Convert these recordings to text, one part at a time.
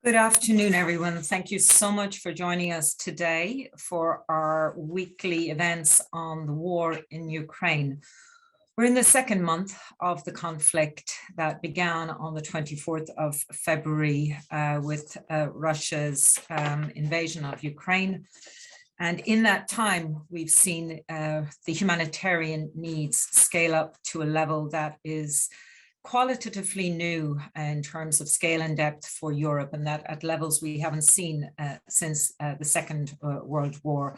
Good afternoon, everyone. Thank you so much for joining us today for our weekly events on the war in Ukraine. We're in the second month of the conflict that began on the 24th of February with Russia's invasion of Ukraine. And in that time, we've seen the humanitarian needs scale up to a level that is qualitatively new in terms of scale and depth for Europe, and that at levels we haven't seen since the Second World War.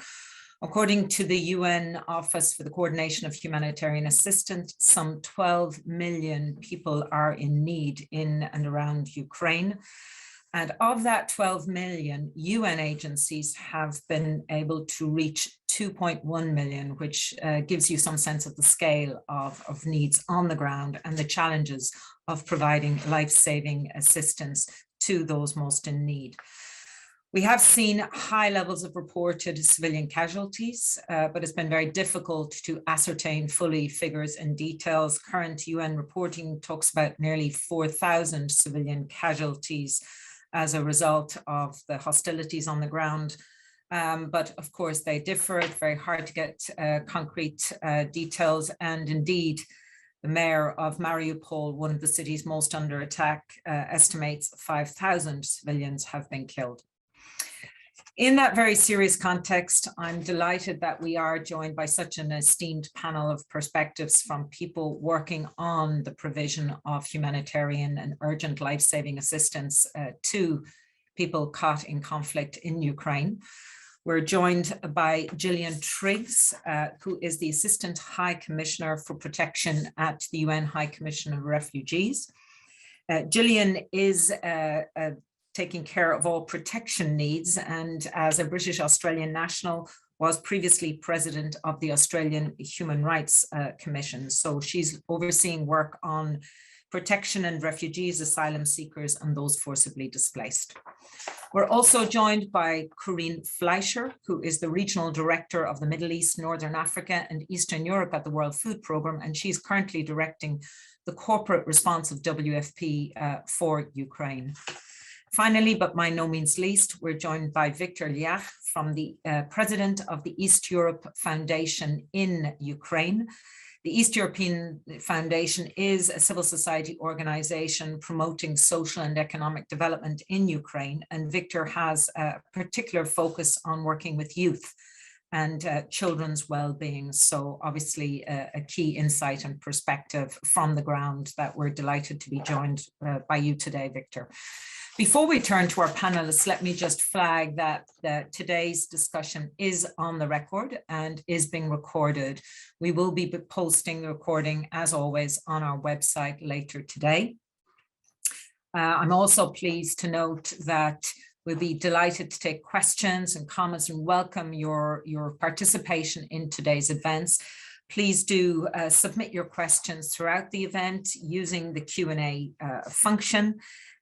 According to the UN Office for the Coordination of Humanitarian Assistance, some 12 million people are in need in and around Ukraine. And of that 12 million, UN agencies have been able to reach 2.1 million, which gives you some sense of the scale of needs on the ground and the challenges of providing life-saving assistance to those most in need. We have seen high levels of reported civilian casualties, but it's been very difficult to ascertain fully figures and details. Current UN reporting talks about nearly 4,000 civilian casualties as a result of the hostilities on the ground. But of course they differ. It's very hard to get concrete details. And indeed, the mayor of Mariupol, one of the cities most under attack, estimates 5,000 civilians have been killed. In that very serious context, I'm delighted that we are joined by such an esteemed panel of perspectives from people working on the provision of humanitarian and urgent life-saving assistance to people caught in conflict in Ukraine. We're joined by Gillian Triggs, who is the Assistant High Commissioner for Protection at the UN High Commission of Refugees. Gillian is taking care of all protection needs, and as a British Australian national was previously president of the Australian Human Rights Commission. So she's overseeing work on protection and refugees, asylum seekers, and those forcibly displaced. We're also joined by Corinne Fleischer, who is the Regional Director of the Middle East, Northern Africa, and Eastern Europe at the World Food Programme, and she's currently directing the corporate response of WFP for Ukraine. Finally, but by no means least, we're joined by Victor Liach from the president of the East Europe Foundation in Ukraine. The East European Foundation is a civil society organization promoting social and economic development in Ukraine, and Victor has a particular focus on working with youth and children's well-being. So obviously a key insight and perspective from the ground that we're delighted to be joined by you today, Victor. Before we turn to our panelists, let me just flag that today's discussion is on the record and is being recorded. We will be posting the recording, as always, on our website later today. I'm also pleased to note that we'll be delighted to take questions and comments and welcome your participation in today's events. Please do submit your questions throughout the event using the Q&A function.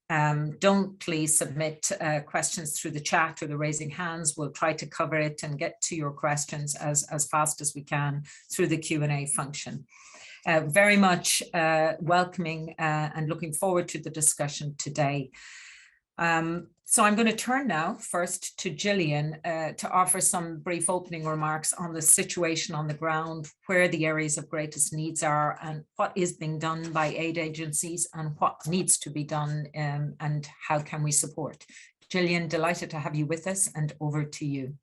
Don't please submit questions through the chat or the raising hands. We'll try to cover it and get to your questions as fast as we can through the Q&A function. Very much welcoming and looking forward to the discussion today. So I'm going to turn now first to Gillian to offer some brief opening remarks on the situation on the ground, where the areas of greatest needs are, and what is being done by aid agencies and what needs to be done, and how can we support. Gillian, delighted to have you with us, and over to you.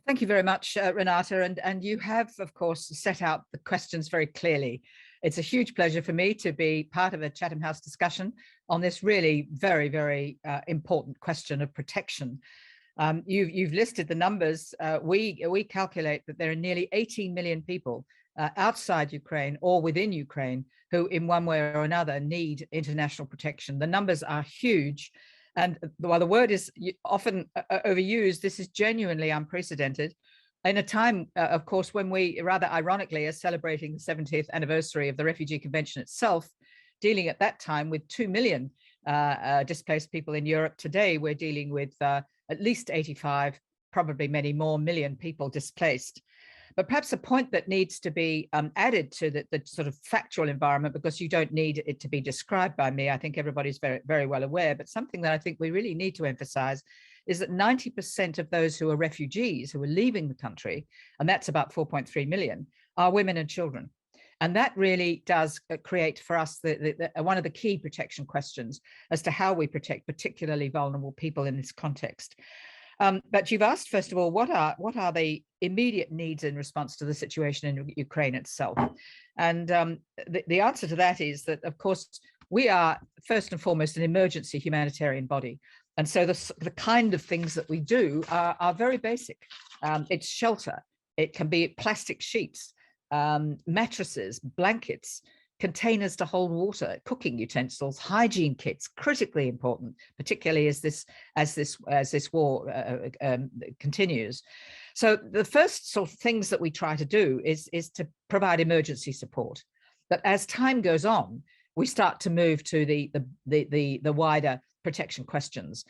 Thank you very much, Renata, and you have, of course, set out the questions very clearly. It's a huge pleasure for me to be part of a Chatham House discussion on this really very, very important question of protection. You've listed the numbers. We calculate that there are nearly 18 million people outside Ukraine or within Ukraine who in one way or another need international protection. The numbers are huge. And while the word is often overused, this is genuinely unprecedented. In a time, of course, when we rather ironically are celebrating the 70th anniversary of the Refugee Convention itself, dealing at that time with 2 million displaced people in Europe. Today, we're dealing with at least 85, probably many more million people displaced. But perhaps a point that needs to be added to the sort of factual environment, because you don't need it to be described by me, I think everybody's very, very well aware, but something that I think we really need to emphasize is that 90% of those who are refugees, who are leaving the country, and that's about 4.3 million, are women and children. And that really does create for us one of the key protection questions as to how we protect particularly vulnerable people in this context. But you've asked, first of all, what are the immediate needs in response to the situation in Ukraine itself? And the answer to that is that, of course, we are first and foremost an emergency humanitarian body. And so the kind of things that we do are very basic. It's shelter. It can be plastic sheets, mattresses, blankets, containers to hold water, cooking utensils, hygiene kits, critically important, particularly as this war continues. So the first sort of things that we try to do is to provide emergency support. But as time goes on, we start to move to the wider protection questions,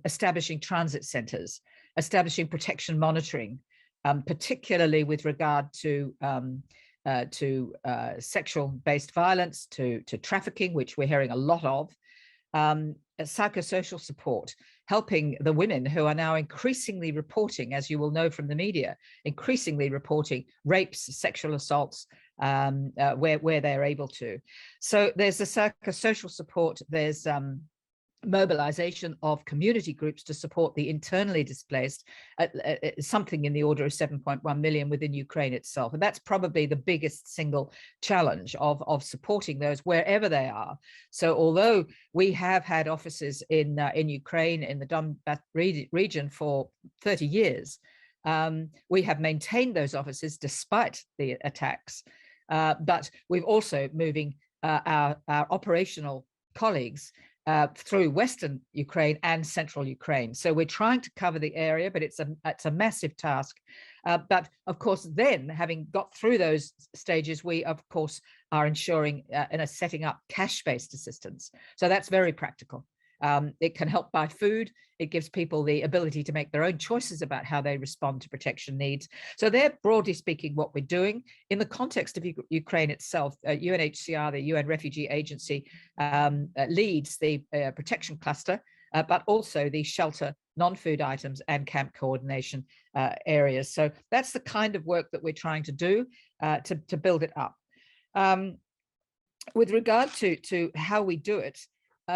establishing transit centres, establishing protection monitoring, particularly with regard to sexual-based violence, to trafficking, which we're hearing a lot of, psychosocial support, helping the women who are now increasingly reporting, as you will know from the media, increasingly reporting rapes, sexual assaults, where they're able to. So there's the psychosocial support, there's mobilization of community groups to support the internally displaced, something in the order of 7.1 million within Ukraine itself. And that's probably the biggest single challenge of supporting those wherever they are. So although we have had offices in Ukraine, in the Donbas region for 30 years, we have maintained those offices despite the attacks. But we've also moving our operational colleagues through Western Ukraine and Central Ukraine. So we're trying to cover the area, but it's a massive task. But of course, then having got through those stages, we of course are ensuring and setting up cash-based assistance. So that's very practical. It can help buy food. It gives people the ability to make their own choices about how they respond to protection needs. So they're broadly speaking what we're doing. In the context of Ukraine itself, UNHCR, the UN Refugee Agency, leads the protection cluster, but also the shelter, non-food items and camp coordination areas. So that's the kind of work that we're trying to do to build it up. With regard to how we do it,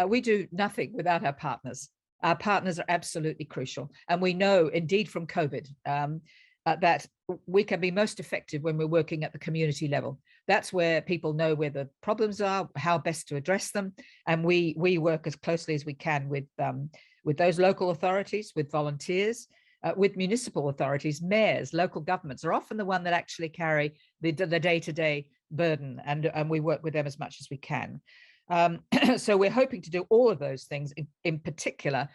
we do nothing without our partners. Our partners are absolutely crucial. And we know indeed from COVID that we can be most effective when we're working at the community level. That's where people know where the problems are, how best to address them. And we work as closely as we can with those local authorities, with volunteers, with municipal authorities. Mayors, local governments are often the one that actually carry the day-to-day burden, and we work with them as much as we can. So we're hoping to do all of those things, in particular,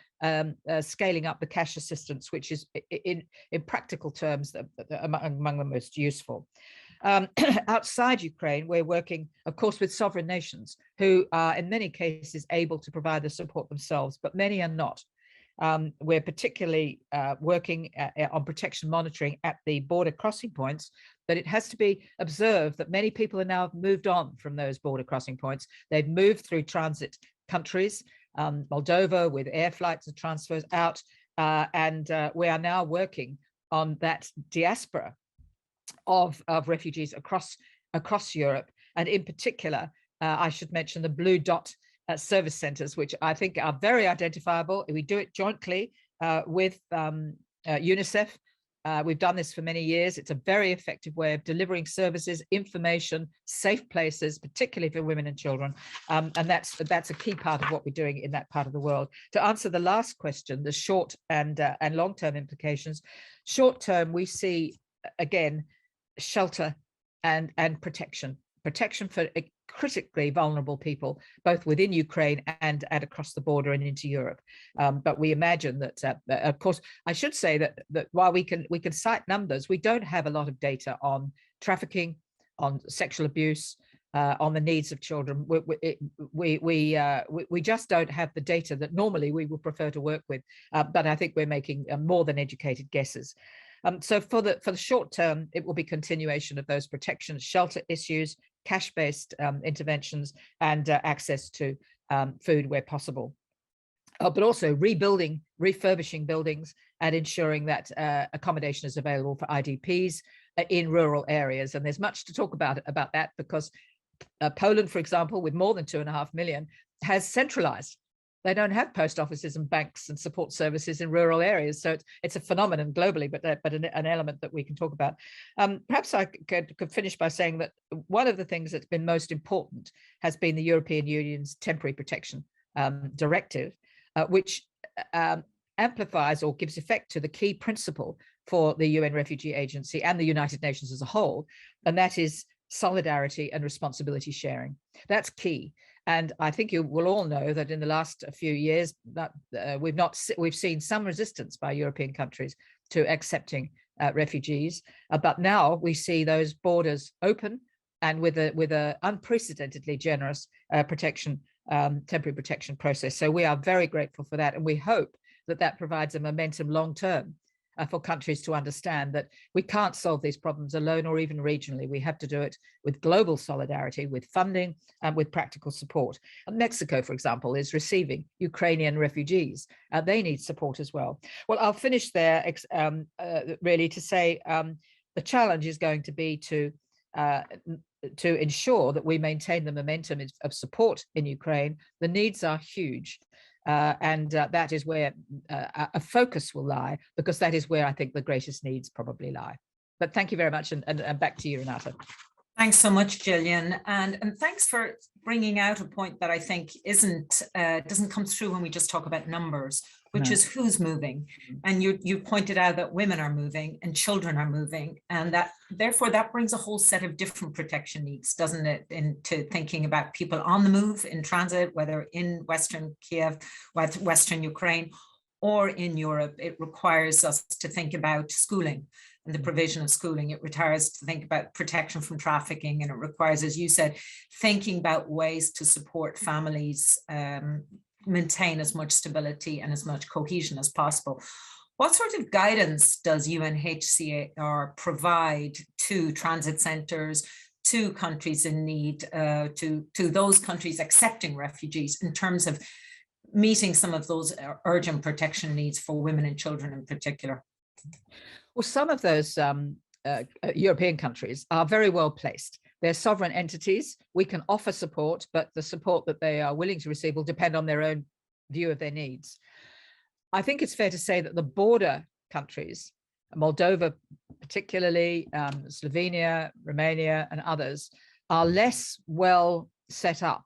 scaling up the cash assistance, which is in practical terms among the most useful. Outside Ukraine, we're working, of course, with sovereign nations who are in many cases able to provide the support themselves, but many are not. We're particularly working on protection monitoring at the border crossing points, but it has to be observed that many people are now moved on from those border crossing points. They've moved through transit countries, Moldova, with air flights and transfers out, and we are now working on that diaspora of refugees across Europe, and in particular, I should mention the blue dot service centres, which I think are very identifiable. We do it jointly with UNICEF. We've done this for many years. It's a very effective way of delivering services, information, safe places, particularly for women and children. And that's a key part of what we're doing in that part of the world. To answer the last question, the short and long-term implications. Short term, we see, again, shelter and protection for critically vulnerable people, both within Ukraine and across the border and into Europe. But we imagine that, of course, I should say that while we can cite numbers, we don't have a lot of data on trafficking, on sexual abuse, on the needs of children. We just don't have the data that normally we would prefer to work with. But I think we're making more than educated guesses. So for the short term, it will be continuation of those protection, shelter issues, cash-based interventions, and access to food where possible. But also rebuilding, refurbishing buildings, and ensuring that accommodation is available for IDPs in rural areas. And there's much to talk about that, because Poland, for example, with more than 2.5 million, has centralized. They don't have post offices and banks and support services in rural areas. So it's a phenomenon globally, but an element that we can talk about. Perhaps I could finish by saying that one of the things that's been most important has been the European Union's Temporary Protection Directive, which amplifies or gives effect to the key principle for the UN Refugee Agency and the United Nations as a whole, and that is solidarity and responsibility sharing. That's key. And I think you will all know that in the last few years that we've seen some resistance by European countries to accepting refugees, but now we see those borders open, and with a unprecedentedly generous temporary protection process. So we are very grateful for that, and we hope that that provides a momentum long term for countries to understand that we can't solve these problems alone or even regionally. We have to do it with global solidarity, with funding, and with practical support. And Mexico, for example, is receiving Ukrainian refugees. They need support as well. Well, I'll finish there really to say the challenge is going to be to ensure that we maintain the momentum of support in Ukraine. The needs are huge. And that is where a focus will lie, because that is where I think the greatest needs probably lie. But thank you very much, and back to you, Renata. Thanks so much, Gillian, and thanks for bringing out a point that I think doesn't come through when we just talk about numbers, which is who's moving. And you pointed out that women are moving and children are moving, and that therefore that brings a whole set of different protection needs, doesn't it, into thinking about people on the move in transit, whether in Western Kiev, Western Ukraine, or in Europe. It requires us to think about schooling and the provision of schooling. It requires to think about protection from trafficking, and it requires, as you said, thinking about ways to support families, maintain as much stability and as much cohesion as possible. What sort of guidance does UNHCR provide to transit centres, to countries in need, to those countries accepting refugees, in terms of meeting some of those urgent protection needs for women and children in particular? Well, some of those European countries are very well placed. They're sovereign entities. We can offer support, but the support that they are willing to receive will depend on their own view of their needs. I think it's fair to say that the border countries, Moldova particularly, Slovenia, Romania, and others, are less well set up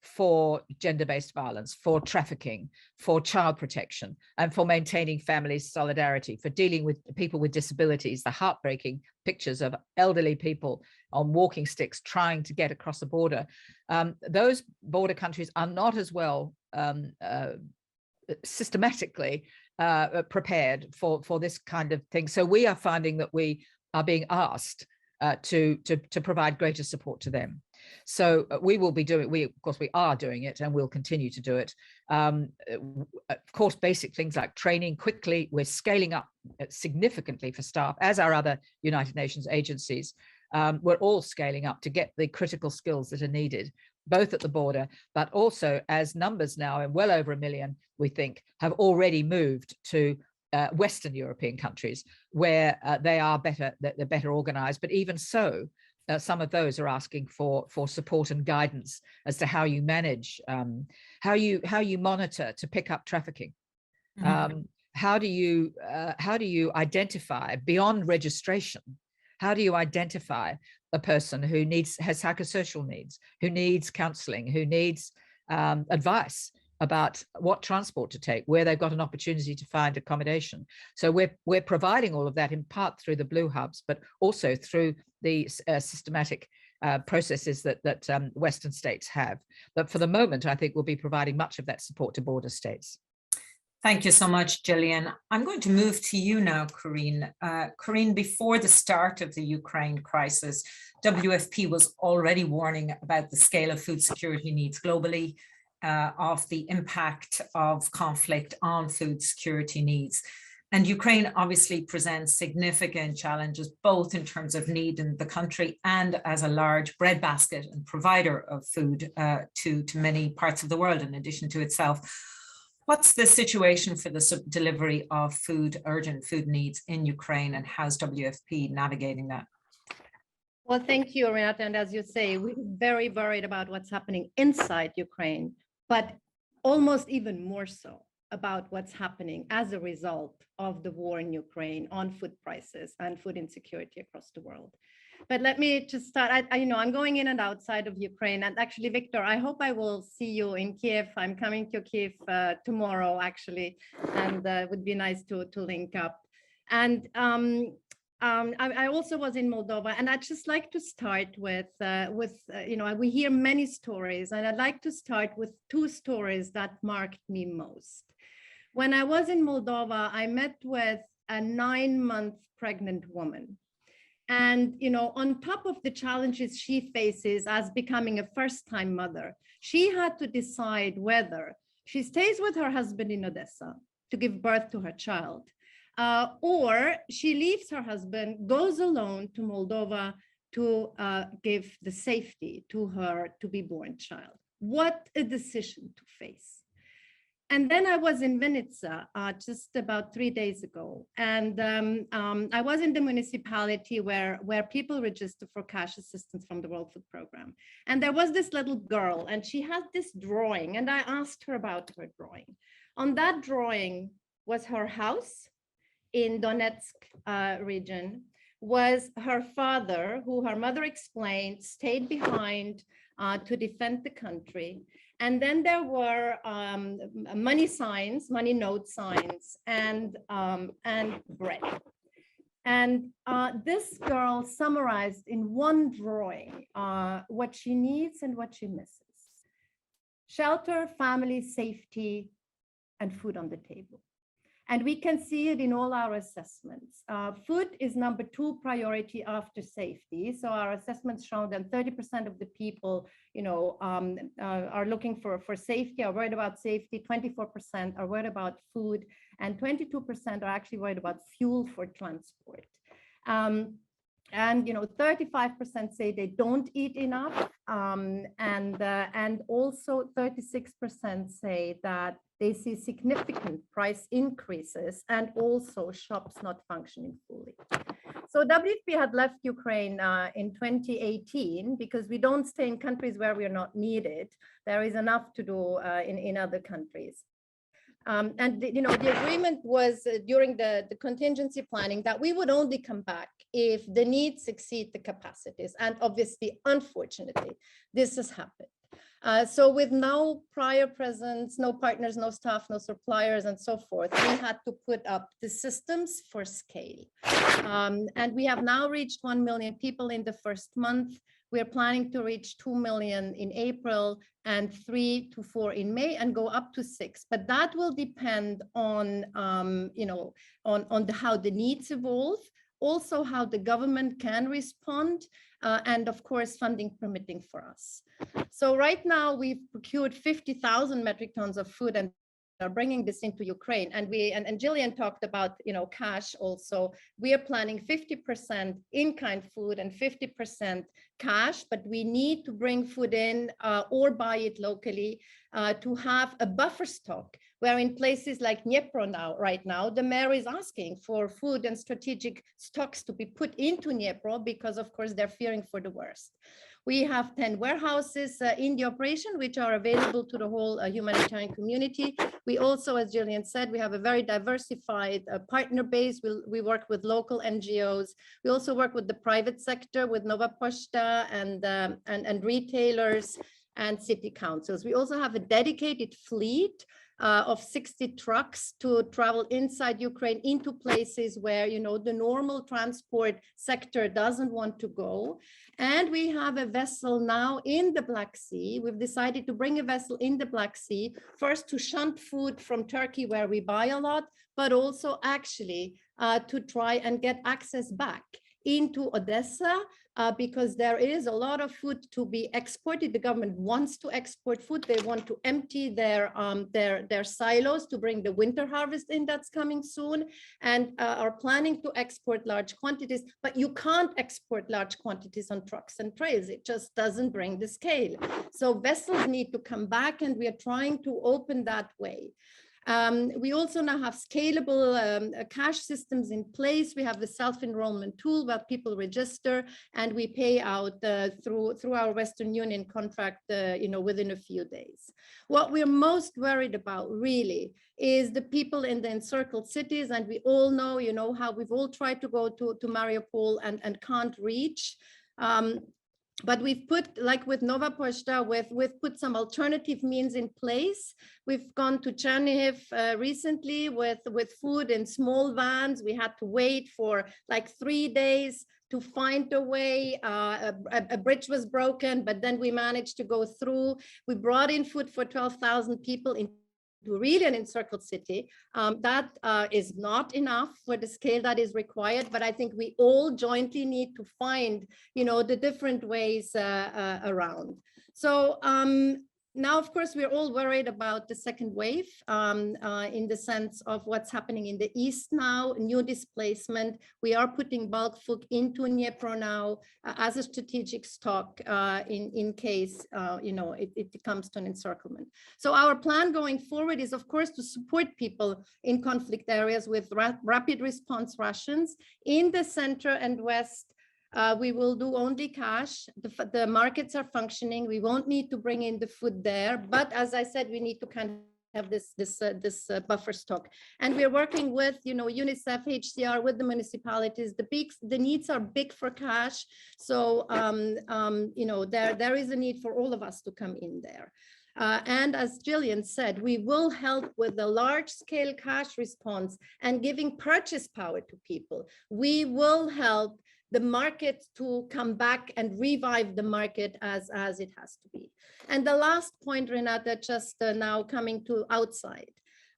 for gender-based violence, for trafficking, for child protection, and for maintaining family solidarity, for dealing with people with disabilities, the heartbreaking pictures of elderly people on walking sticks trying to get across the border. Those border countries are not as well systematically prepared for this kind of thing. So we are finding that we are being asked to provide greater support to them. So we will be doing, of course we are doing it, and we'll continue to do it. Of course, basic things like training quickly. We're scaling up significantly for staff, as are other United Nations agencies. We're all scaling up to get the critical skills that are needed, both at the border, but also as numbers now, and well over 1 million, we think, have already moved to Western European countries, where they're better organized. But even so, some of those are asking for support and guidance as to how you manage, how you monitor to pick up trafficking. Mm-hmm. How do you identify beyond registration? How do you identify a person who has psychosocial needs, who needs counselling, who needs advice about what transport to take, where they've got an opportunity to find accommodation? So we're providing all of that in part through the Blue Hubs, but also through the systematic processes that Western states have. But for the moment, I think we'll be providing much of that support to border states. Thank you so much, Gillian. I'm going to move to you now, Corinne. Corinne, before the start of the Ukraine crisis, WFP was already warning about the scale of food security needs globally, of the impact of conflict on food security needs. And Ukraine obviously presents significant challenges, both in terms of need in the country and as a large breadbasket and provider of food to many parts of the world, in addition to itself. What's the situation for the delivery of food, urgent food needs in Ukraine, and how's WFP navigating that? Well, thank you, Renata. And as you say, we're very worried about what's happening inside Ukraine, but almost even more so about what's happening as a result of the war in Ukraine on food prices and food insecurity across the world. But let me just start. I'm going in and outside of Ukraine. And actually, Victor, I hope I will see you in Kiev. I'm coming to Kiev tomorrow, actually, and it would be nice to link up. And I also was in Moldova, and I'd just like to start with we hear many stories, and I'd like to start with two stories that marked me most. When I was in Moldova, I met with a 9-month pregnant woman. And, on top of the challenges she faces as becoming a first-time mother, she had to decide whether she stays with her husband in Odessa to give birth to her child, or she leaves her husband, goes alone to Moldova to give the safety to her to-be-born child. What a decision to face. And then I was in Vinica just about 3 days ago, and I was in the municipality where people register for cash assistance from the World Food Program. And there was this little girl, and she had this drawing, and I asked her about her drawing. On that drawing was her house in Donetsk region, was her father, who her mother explained stayed behind to defend the country. And then there were money signs, money note signs, and bread. And this girl summarized in one drawing what she needs and what she misses: shelter, family, safety, and food on the table. And we can see it in all our assessments. Food is number 2 priority after safety. So our assessments show that 30% of the people, are looking for safety, are worried about safety. 24% are worried about food, and 22% are actually worried about fuel for transport. And 35% say they don't eat enough, and also 36% say that they see significant price increases and also shops not functioning fully. So WFP had left Ukraine in 2018 because we don't stay in countries where we are not needed. There is enough to do in other countries. The agreement was during the contingency planning that we would only come back if the needs exceed the capacities. And obviously, unfortunately, this has happened. So with no prior presence, no partners, no staff, no suppliers, and so forth, we had to put up the systems for scale. And we have now reached 1 million people in the first month. We're planning to reach 2 million in April and 3 to 4 in May, and go up to 6. But that will depend on, how the needs evolve, also how the government can respond, and of course, funding permitting for us. So right now we've procured 50,000 metric tons of food and are bringing this into Ukraine. And Gillian talked about, cash also. We are planning 50% in-kind food and 50% cash, but we need to bring food in or buy it locally to have a buffer stock, where in places like Dnipro right now, the mayor is asking for food and strategic stocks to be put into Dnipro because, of course, they're fearing for the worst. We have 10 warehouses in the operation, which are available to the whole humanitarian community. We also, as Gillian said, we have a very diversified partner base. We work with local NGOs. We also work with the private sector, with Nova Poshta and retailers and city councils. We also have a dedicated fleet of 60 trucks to travel inside Ukraine into places where, the normal transport sector doesn't want to go. And we have a vessel now in the Black Sea. We've decided to bring a vessel in the Black Sea, first to shunt food from Turkey, where we buy a lot, but also actually to try and get access back into Odessa because there is a lot of food to be exported. The government wants to export food. They want to empty their silos to bring the winter harvest in that's coming soon, and are planning to export large quantities. But you can't export large quantities on trucks and trails. It just doesn't bring the scale. So vessels need to come back, and we are trying to open that way. We also now have scalable cash systems in place. We have the self-enrollment tool where people register, and we pay out through our Western Union contract, within a few days. What we're most worried about really is the people in the encircled cities, and we all know, how we've all tried to go to Mariupol and can't reach. But we've put, like with Nova Poshta, we've put some alternative means in place. We've gone to Chernihiv recently with food in small vans. We had to wait for like 3 days to find a way. A bridge was broken, but then we managed to go through. We brought in food for 12,000 people in really an encircled city. That is not enough for the scale that is required, but I think we all jointly need to find, the different ways around. So now, of course, we're all worried about the second wave in the sense of what's happening in the east now, new displacement. We are putting bulk food into Dnipro now as a strategic stock in case, it comes to an encirclement. So our plan going forward is, of course, to support people in conflict areas with rapid response rations. In the center and west, we will do only cash. The markets are functioning. We won't need to bring in the food there. But as I said, we need to kind of have this buffer stock. And we're working with, UNICEF, HCR, with the municipalities. The needs are big for cash. So, there is a need for all of us to come in there. And as Gillian said, we will help with the large scale cash response and giving purchase power to people. We will help the market to come back and revive the market as it has to be. And the last point, Renata, just now coming to outside.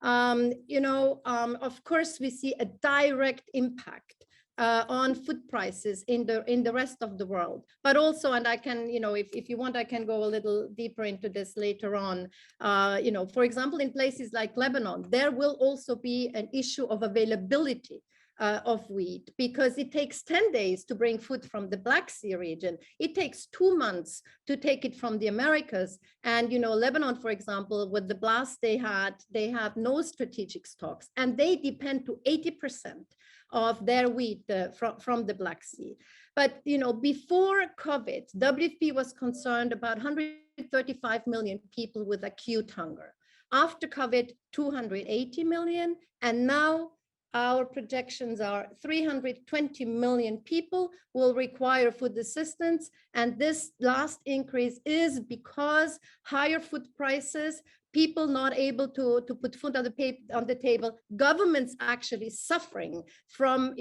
Of course, we see a direct impact on food prices in the rest of the world, but also, and I can, if you want, I can go a little deeper into this later on. For example, in places like Lebanon, there will also be an issue of availability of wheat, because it takes 10 days to bring food from the Black Sea region. It takes 2 months to take it from the Americas. And, Lebanon, for example, with the blast they have no strategic stocks, and they depend to 80% of their wheat from the Black Sea. But, before COVID, WFP was concerned about 135 million people with acute hunger. After COVID, 280 million, and now our projections are 320 million people will require food assistance. And this last increase is because higher food prices, people not able to put food on the table, governments actually suffering from,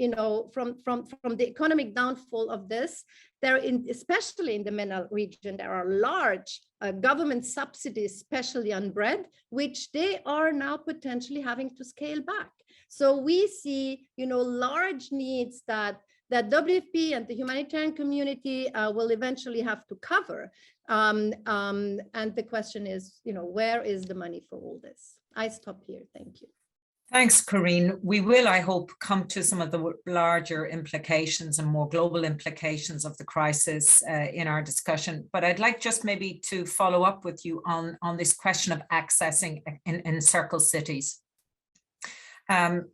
from the economic downfall of this. Especially in the MENA region, there are large government subsidies, especially on bread, which they are now potentially having to scale back. So we see, large needs that WFP and the humanitarian community will eventually have to cover. And the question is, where is the money for all this? I stop here. Thank you. Thanks, Corinne. We will, I hope, come to some of the larger implications and more global implications of the crisis in our discussion. But I'd like just maybe to follow up with you on this question of accessing encircled cities.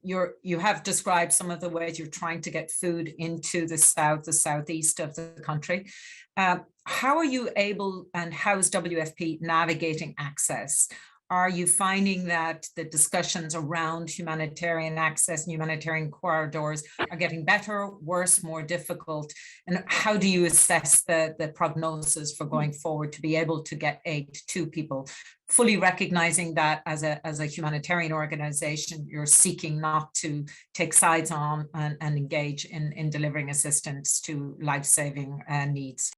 You have described some of the ways you're trying to get food into the southeast of the country. How are you able, and how is WFP navigating access? Are you finding that the discussions around humanitarian access and humanitarian corridors are getting better, worse, more difficult? And how do you assess the prognosis for going forward to be able to get aid to people, fully recognizing that as a humanitarian organization, you're seeking not to take sides on and engage in delivering assistance to life-saving needs?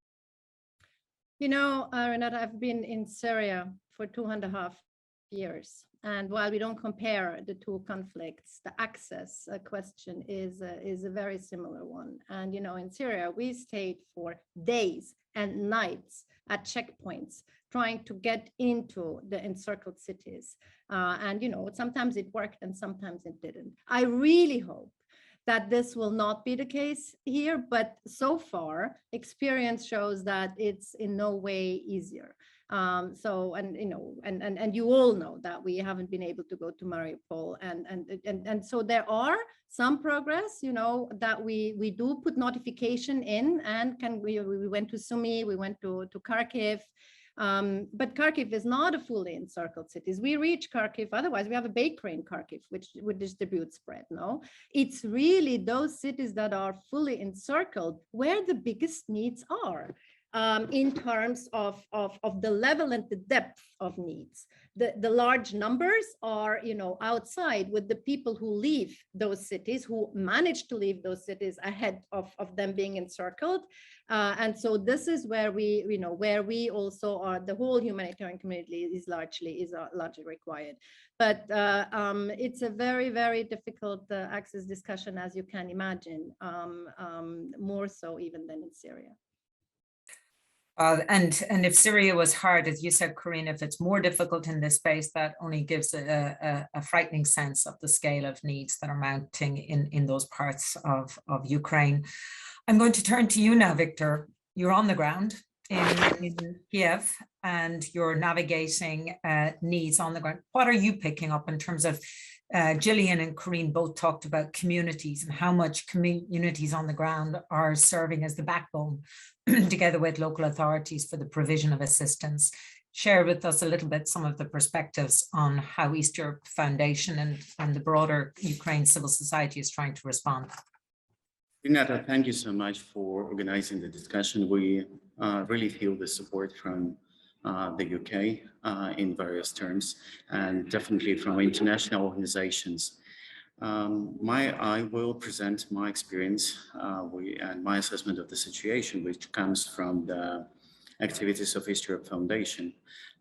Renata, I've been in Syria for 2.5 years. And while we don't compare the two conflicts, the access question is a very similar one. And, you know, in Syria, we stayed for days and nights at checkpoints trying to get into the encircled cities. And, you know, sometimes it worked and sometimes it didn't. I really hope that this will not be the case here, but so far experience shows that it's in no way easier. So, and you know, and you all know that we haven't been able to go to Mariupol, and so there are some progress, you know, that we do put notification in, and we went to Sumy, we went to Kharkiv. But Kharkiv is not a fully encircled city. We reach Kharkiv, otherwise we have a bakery in Kharkiv, which would distribute bread, no? It's really those cities that are fully encircled where the biggest needs are. In terms of the level and the depth of needs. The large numbers are, you know, outside with the people who leave those cities, who manage to leave those cities ahead of them being encircled. And so this is where we, you know, where we also are, the whole humanitarian community is largely required. But it's a very, very difficult access discussion, as you can imagine, more so even than in Syria. And if Syria was hard, as you said, Corinne, if it's more difficult in this space, that only gives a frightening sense of the scale of needs that are mounting in those parts of Ukraine. I'm going to turn to you now, Victor. You're on the ground in Kiev and you're navigating needs on the ground. What are you picking up in terms of, Gillian and Corinne both talked about communities and how much communities on the ground are serving as the backbone together with local authorities for the provision of assistance. Share with us a little bit some of the perspectives on how East Europe Foundation and the broader Ukraine civil society is trying to respond. Renata, thank you so much for organizing the discussion. We really feel the support from the UK in various terms, and definitely from international organizations. I will present my experience and my assessment of the situation, which comes from the activities of East Europe Foundation.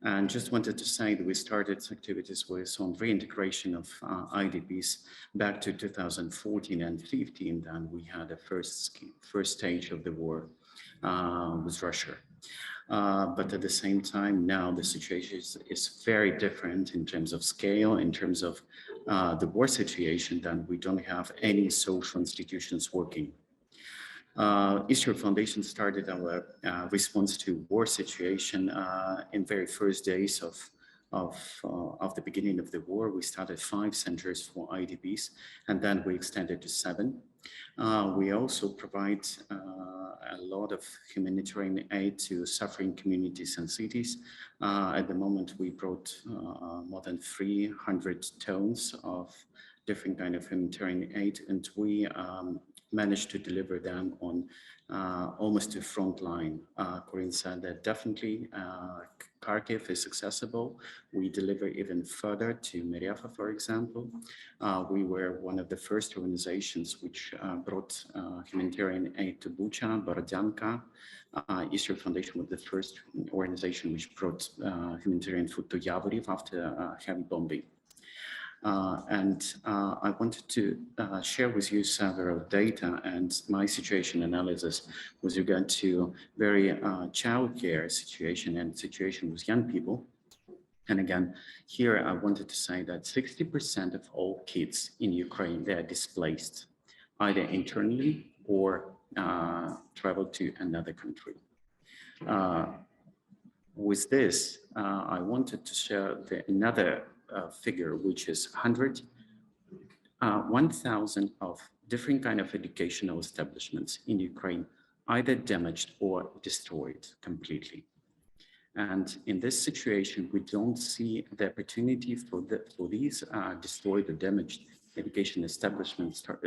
And just wanted to say that we started activities with on reintegration of IDPs back to 2014 and 15. Then we had a first stage of the war with Russia. But at the same time, now the situation is very different in terms of scale, in terms of the war situation, that we don't have any social institutions working. East Europe Foundation started our response to war situation in very first days of the beginning of the war. We started 5 centers for IDPs, and then we extended to 7. We also provide a lot of humanitarian aid to suffering communities and cities. At the moment, we brought more than 300 tons of different kind of humanitarian aid, and we managed to deliver them on almost to front line. Corinne said that definitely Kharkiv is accessible. We deliver even further to Mariupol, for example. We were one of the first organizations which brought humanitarian aid to Bucha, Borodyanka. East Europe Foundation was the first organization which brought humanitarian food to Yavoriv after heavy bombing. I wanted to share with you several data and my situation analysis with regard to very childcare situation and situation with young people. And again, here I wanted to say that 60% of all kids in Ukraine, they are displaced, either internally or travel to another country. With this, I wanted to share another figure, which is 1,000 of different kind of educational establishments in Ukraine, either damaged or destroyed completely. And in this situation, we don't see the opportunity for these destroyed or damaged education establishments start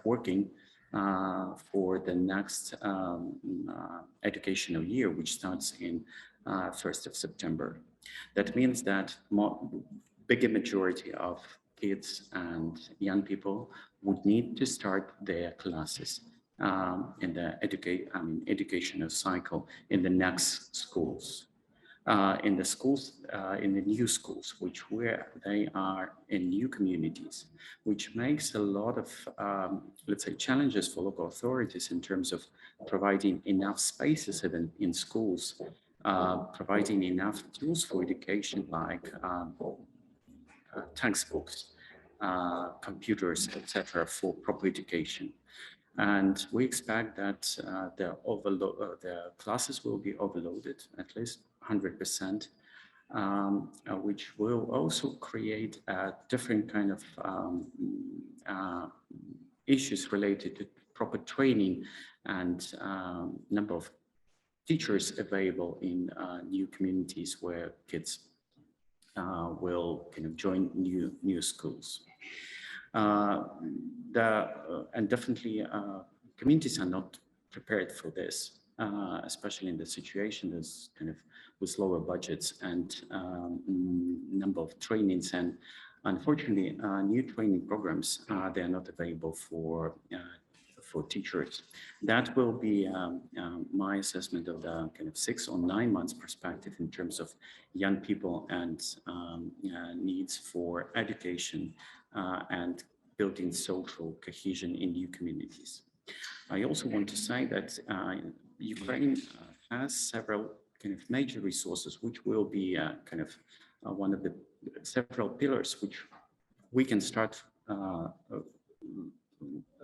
working for the next educational year, which starts in 1st of September. That means that bigger majority of kids and young people would need to start their classes in the educational cycle in the next schools. in the schools, in the new schools, where they are in new communities, which makes a lot of, let's say, challenges for local authorities in terms of providing enough spaces in schools, providing enough tools for education like textbooks, computers, etc., for proper education. And we expect that the classes will be overloaded at least 100%, which will also create a different kind of issues related to proper training and number of teachers available in new communities where kids will kind of join new schools. And definitely communities are not prepared for this, especially in the situation that's kind of with lower budgets and number of trainings. And unfortunately, new training programs, they are not available for teachers. That will be my assessment of the kind of 6 or 9 months perspective in terms of young people and needs for education and building social cohesion in new communities. I also want to say that Ukraine has several kind of major resources, which will be kind of one of the several pillars which we can start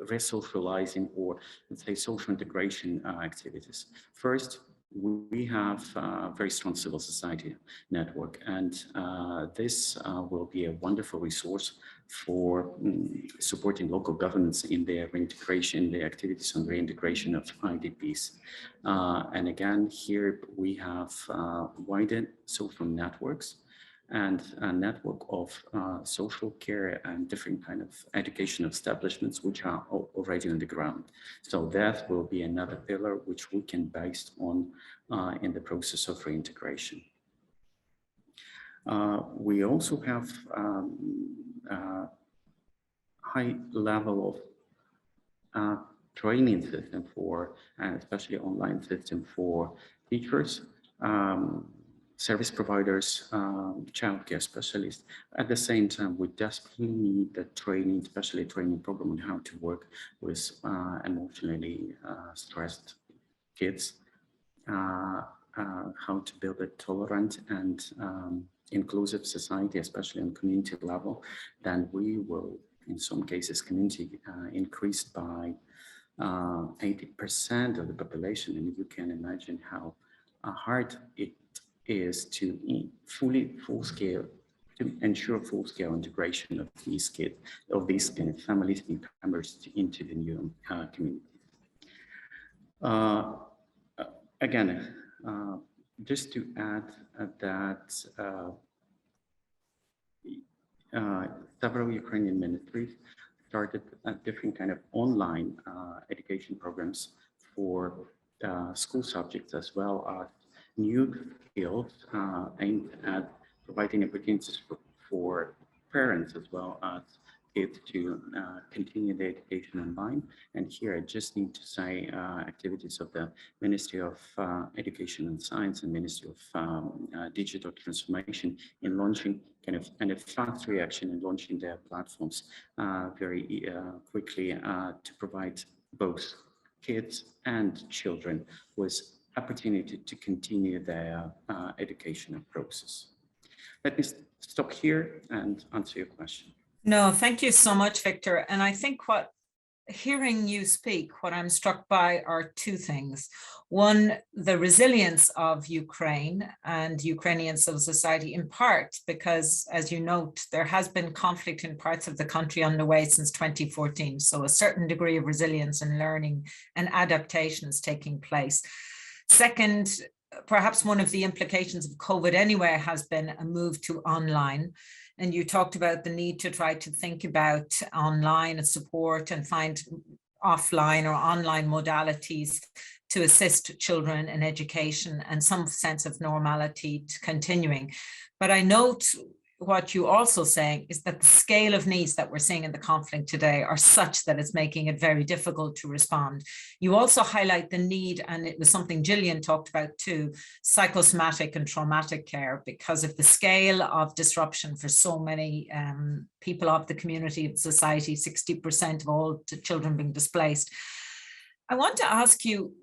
resocializing, or let's say social integration activities. First, we have a very strong civil society network, and this will be a wonderful resource for supporting local governments in their reintegration, their activities on reintegration of IDPs. And again, here we have widened social networks and a network of social care and different kind of educational establishments which are already on the ground. So that will be another pillar which we can base on in the process of reintegration. We also have high level of training system for, especially online system for teachers, service providers, childcare specialists. At the same time, we desperately need the training, especially training program on how to work with emotionally stressed kids, how to build a tolerant and inclusive society, especially on community level. Then we will, in some cases, community increased by 80% of the population, and you can imagine how hard it is to ensure full-scale integration of these kids, of these kind of families, newcomers into the new community. Again, just to add that several Ukrainian ministries started different kind of online education programs for school subjects, as well as new skills aimed at providing opportunities for parents as well as kids to continue their education online. And here I just need to say activities of the Ministry of Education and Science and Ministry of Digital Transformation in launching kind of fast reaction in launching their platforms very quickly to provide both kids and children with opportunity to continue their educational process. Let me stop here and answer your question. No, thank you so much, Victor. And I think hearing you speak, what I'm struck by are two things. One, the resilience of Ukraine and Ukrainian civil society, in part because, as you note, there has been conflict in parts of the country underway since 2014. So a certain degree of resilience and learning and adaptation is taking place. Second, perhaps one of the implications of COVID anyway has been a move to online. And you talked about the need to try to think about online support and find offline or online modalities to assist children in education and some sense of normality continuing. But I note what you also saying is that the scale of needs that we're seeing in the conflict today are such that it's making it very difficult to respond. You also highlight the need, and it was something Gillian talked about too, psychosomatic and traumatic care, because of the scale of disruption for so many people of the community of society, 60% of all children being displaced. I want to ask you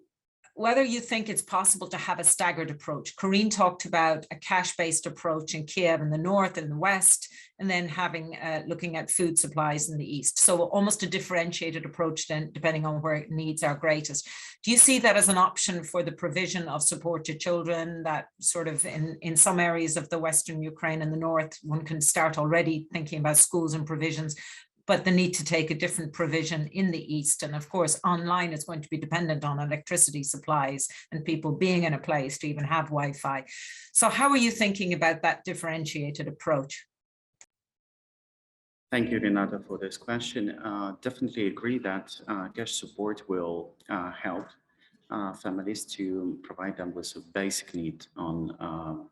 whether you think it's possible to have a staggered approach. Corinne talked about a cash-based approach in Kiev in the north and the west, and then having looking at food supplies in the east. So almost a differentiated approach then, depending on where needs are greatest. Do you see that as an option for the provision of support to children, that sort of in some areas of the Western Ukraine and the north, one can start already thinking about schools and provisions, but the need to take a different provision in the east? And of course, online is going to be dependent on electricity supplies and people being in a place to even have Wi-Fi. So how are you thinking about that differentiated approach? Thank you, Renata, for this question. Definitely agree that cash support will help families to provide them with a basic need on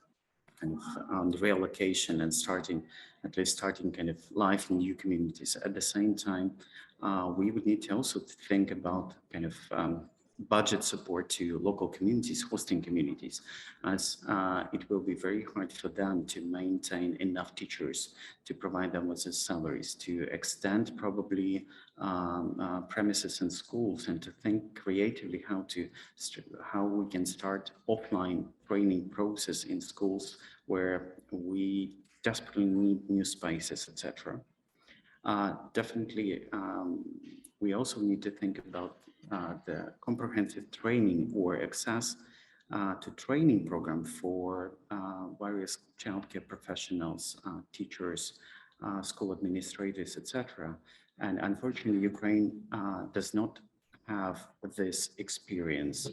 the reallocation and at least starting kind of life in new communities. At the same time, we would need to also think about kind of budget support to local communities, hosting communities, as it will be very hard for them to maintain enough teachers to provide them with the salaries, to extend probably premises and schools, and to think creatively how we can start offline training process in schools where we desperately need new spaces, etc. Definitely, we also need to think about the comprehensive training or access to training program for various childcare professionals, teachers, school administrators, etc. And unfortunately, Ukraine does not have this experience,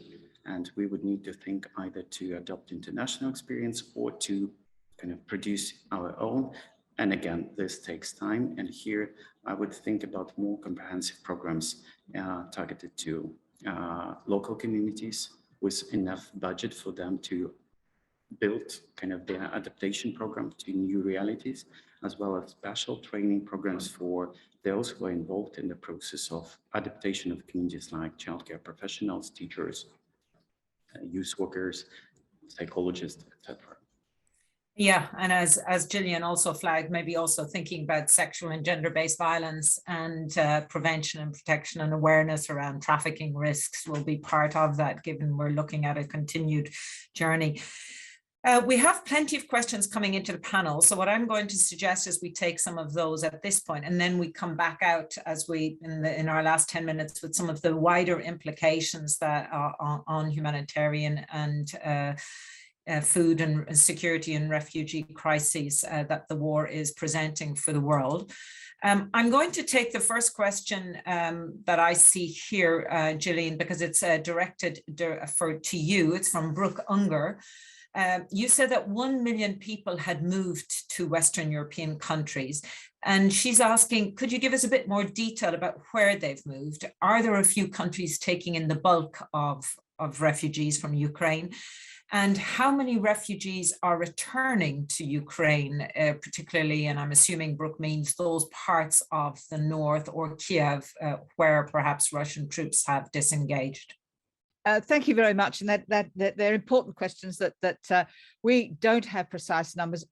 and we would need to think either to adopt international experience or to kind of produce our own. And again, this takes time. And here I would think about more comprehensive programs targeted to local communities with enough budget for them to build kind of their adaptation program to new realities, as well as special training programs for those who are involved in the process of adaptation of communities, like childcare professionals, teachers, youth workers, psychologists, etc. Yeah, and as Gillian also flagged, maybe also thinking about sexual and gender-based violence and prevention and protection and awareness around trafficking risks will be part of that, given we're looking at a continued journey. We have plenty of questions coming into the panel. So what I'm going to suggest is we take some of those at this point, and then we come back out as we in our last 10 minutes with some of the wider implications that are on humanitarian and food and security and refugee crises that the war is presenting for the world. I'm going to take the first question that I see here, Gillian, because it's directed to you. It's from Brooke Unger. You said that 1 million people had moved to Western European countries, and she's asking, could you give us a bit more detail about where they've moved? Are there a few countries taking in the bulk of refugees from Ukraine? And how many refugees are returning to Ukraine, particularly, and I'm assuming Brooke means those parts of the north or Kiev where perhaps Russian troops have disengaged? Thank you very much, and they're important questions that we don't have precise numbers,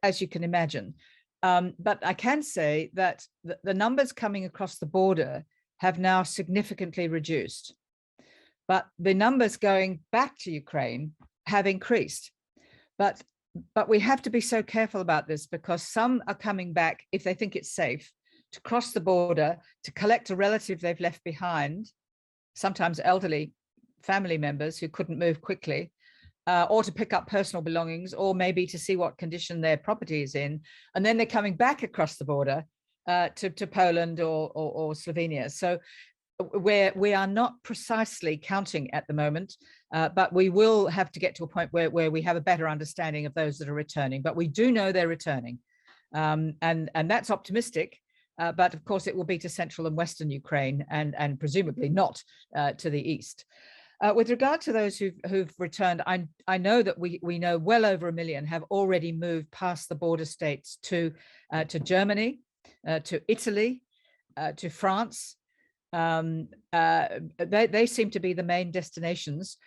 as you can imagine. But I can say that the numbers coming across the border have now significantly reduced, but the numbers going back to Ukraine have increased. But we have to be so careful about this, because some are coming back if they think it's safe to cross the border to collect a relative they've left behind, sometimes elderly family members who couldn't move quickly, or to pick up personal belongings, or maybe to see what condition their property is in. And then they're coming back across the border to Poland or Slovenia. So we are not precisely counting at the moment, but we will have to get to a point where we have a better understanding of those that are returning. But we do know they're returning, and that's optimistic. But of course, it will be to central and western Ukraine, and presumably not to the east. With regard to those who've returned, I know that we know well over 1 million have already moved past the border states to Germany, to Italy, to France. They seem to be the main destinations.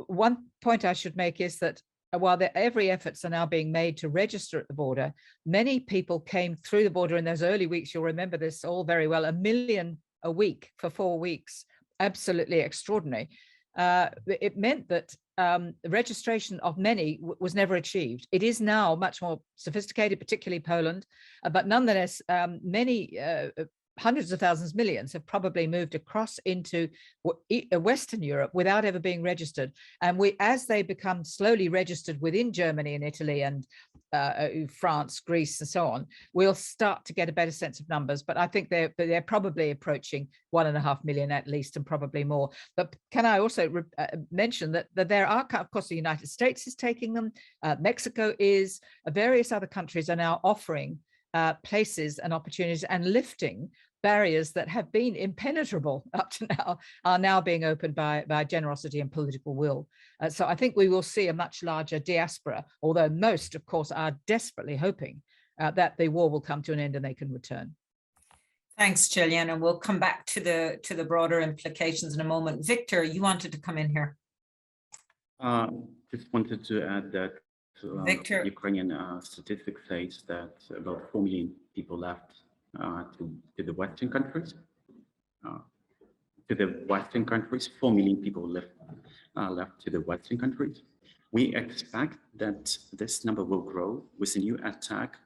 One point I should make is that while every efforts are now being made to register at the border, many people came through the border in those early weeks. You'll remember this all very well, 1 million a week for 4 weeks, absolutely extraordinary. It meant that the registration of many was never achieved. It is now much more sophisticated, particularly Poland, but nonetheless, many hundreds of thousands, millions have probably moved across into Western Europe without ever being registered. And as they become slowly registered within Germany and Italy and France, Greece, and so on, we'll start to get a better sense of numbers. But I think they're probably approaching 1.5 million at least, and probably more. But can I also mention that there are, of course, the United States is taking them, Mexico is, various other countries are now offering places and opportunities and lifting barriers that have been impenetrable up to now, are now being opened by generosity and political will. So I think we will see a much larger diaspora, although most, of course, are desperately hoping that the war will come to an end and they can return. Thanks, Gillian, and we'll come back to the broader implications in a moment. Victor, you wanted to come in here. Just wanted to add that Victor, Ukrainian statistics says that about 4 million people left to the Western countries. 4 million people left to the Western countries. We expect that this number will grow with a new attack.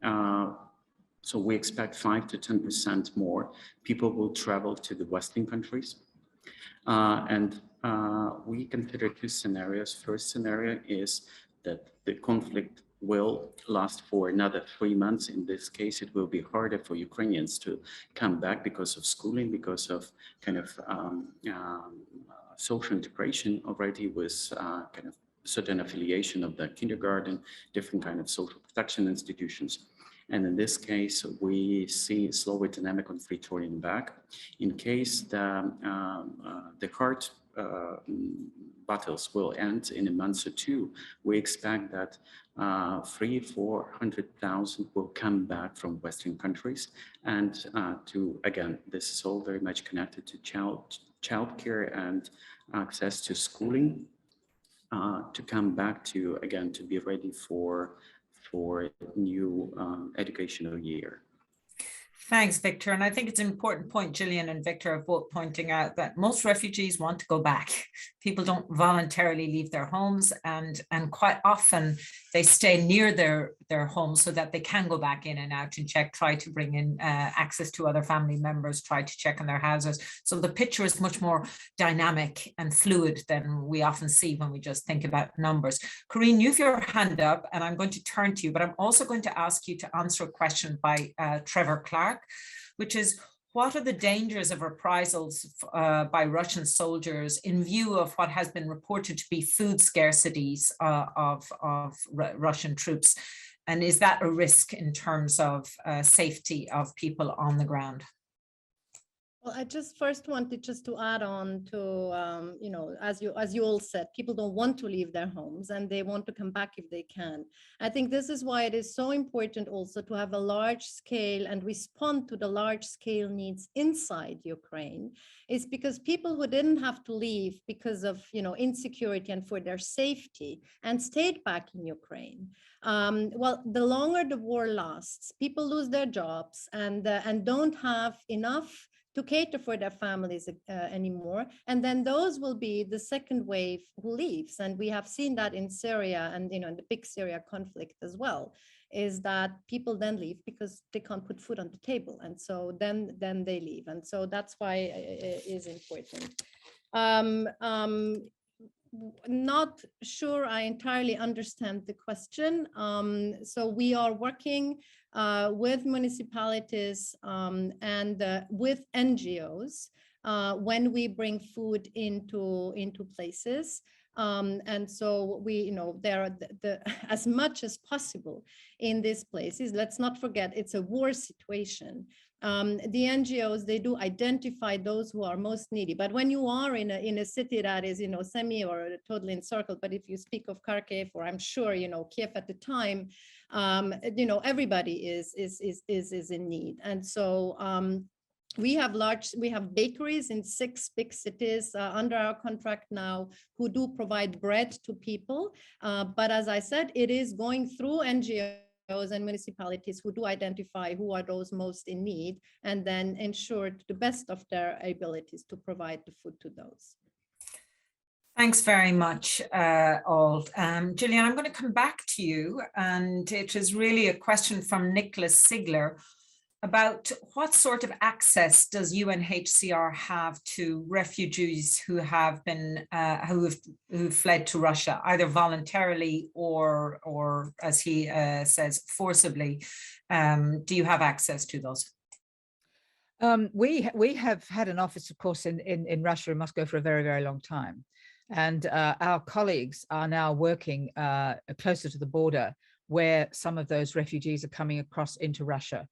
So we expect 5 to 10% more people will travel to the Western countries. And we consider 2 scenarios. First scenario is that the conflict will last for another 3 months. In this case, it will be harder for Ukrainians to come back because of schooling, because of kind of social integration already with kind of certain affiliation of the kindergarten, different kind of social protection institutions. And in this case, we see a slower dynamic on returning back. In case the hard battles will end in a month or 2, we expect that 300,000-400,000 will come back from Western countries. And again, this is all very much connected to childcare and access to schooling, to come back to, again, to be ready for new educational year. Thanks, Victor. And I think it's an important point, Gillian and Victor are both pointing out that most refugees want to go back. People don't voluntarily leave their homes, and quite often they stay near their homes so that they can go back in and out and check, try to bring in access to other family members, try to check on their houses. So the picture is much more dynamic and fluid than we often see when we just think about numbers. Corinne, you have your hand up and I'm going to turn to you, but I'm also going to ask you to answer a question by Trevor Clark, which is, what are the dangers of reprisals by Russian soldiers in view of what has been reported to be food scarcities of Russian troops? And is that a risk in terms of safety of people on the ground? Well, I just first wanted just to add on to, you know, as you all said, people don't want to leave their homes and they want to come back if they can. I think this is why it is so important also to have a large scale and respond to the large scale needs inside Ukraine, is because people who didn't have to leave because of, you know, insecurity and for their safety and stayed back in Ukraine. Well, the longer the war lasts, people lose their jobs and don't have enough to cater for their families anymore. And then those will be the second wave who leaves. And we have seen that in Syria and, you know, in the big Syria conflict as well, is that people then leave because they can't put food on the table. And so then they leave. And so that's why it is important. Not sure I entirely understand the question. So we are working with municipalities and with NGOs when we bring food into places. And so we, there are as much as possible in these places. Let's not forget, it's a war situation. The NGOs, they do identify those who are most needy. But when you are in a city that is, semi or totally encircled, but if you speak of Kharkiv, or I'm sure, Kiev at the time, everybody is in need. And so we have bakeries in 6 big cities under our contract now who do provide bread to people. But as I said, it is going through NGOs and municipalities who do identify who are those most in need, and then ensure to the best of their abilities to provide the food to those. Thanks very much, all. Gillian, I'm going to come back to you, and it is really a question from Nicholas Sigler about what sort of access does UNHCR have to refugees who have been who've fled to Russia, either voluntarily or as he says, forcibly. Do you have access to those? We have had an office, of course, in Russia and Moscow for a very, very long time. And our colleagues are now working closer to the border where some of those refugees are coming across into Russia.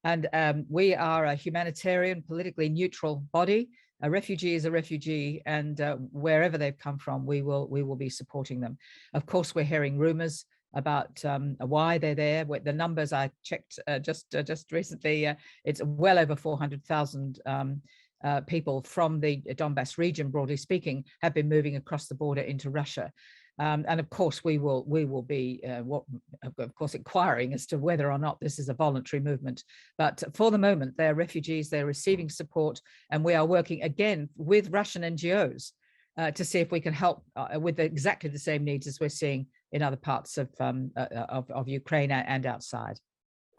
And we are a humanitarian, politically neutral body. A refugee is a refugee, and wherever they've come from, we will be supporting them. Of course, we're hearing rumors about why they're there. The numbers I checked just recently, it's well over 400,000 people from the Donbass region, broadly speaking, have been moving across the border into Russia. And of course, we will be, of course, inquiring as to whether or not this is a voluntary movement. But for the moment, they're refugees, they're receiving support, and we are working again with Russian NGOs to see if we can help with exactly the same needs as we're seeing in other parts of Ukraine and outside.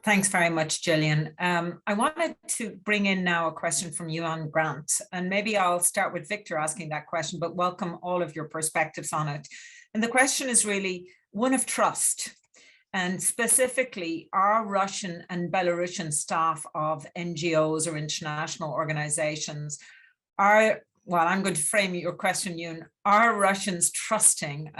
Thanks very much, Gillian. I wanted to bring in now a question from Yuan Grant, and maybe I'll start with Victor asking that question, but welcome all of your perspectives on it. And the question is really one of trust, and specifically, are Russian and Belarusian staff of NGOs or international organizations, well, I'm going to frame your question, Yuan, are Russians trusting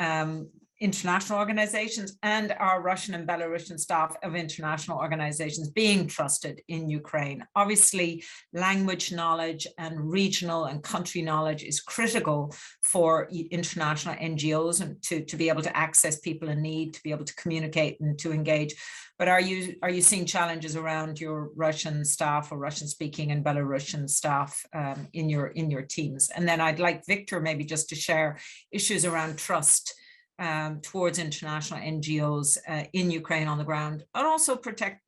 international organizations, and are Russian and Belarusian staff of international organizations being trusted in Ukraine? Obviously, language knowledge and regional and country knowledge is critical for international NGOs and to be able to access people in need, to be able to communicate and to engage. But are you seeing challenges around your Russian staff or Russian speaking and Belarusian staff in your teams? And then I'd like Victor maybe just to share issues around trust towards international NGOs in Ukraine on the ground, and also protect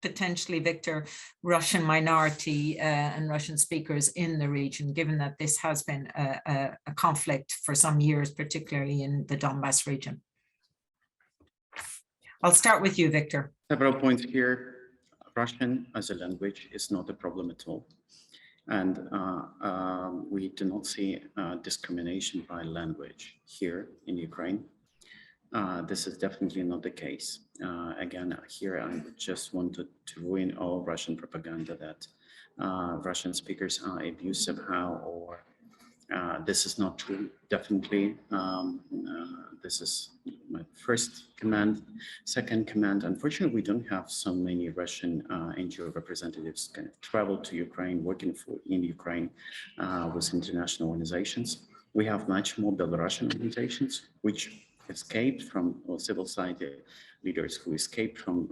potentially, Victor, Russian minority and Russian speakers in the region, given that this has been a conflict for some years, particularly in the Donbass region. I'll start with you, Victor. Several points here. Russian as a language is not a problem at all. And we do not see discrimination by language here in Ukraine. This is definitely not the case. Again, here I just wanted to ruin all Russian propaganda that Russian speakers are abused somehow, or this is not true. Definitely, this is my first command. Second command, unfortunately, we don't have so many Russian NGO representatives kind of travel to Ukraine, working in Ukraine with international organizations. We have much more Belarusian organizations, which escaped from, or civil society leaders who escaped from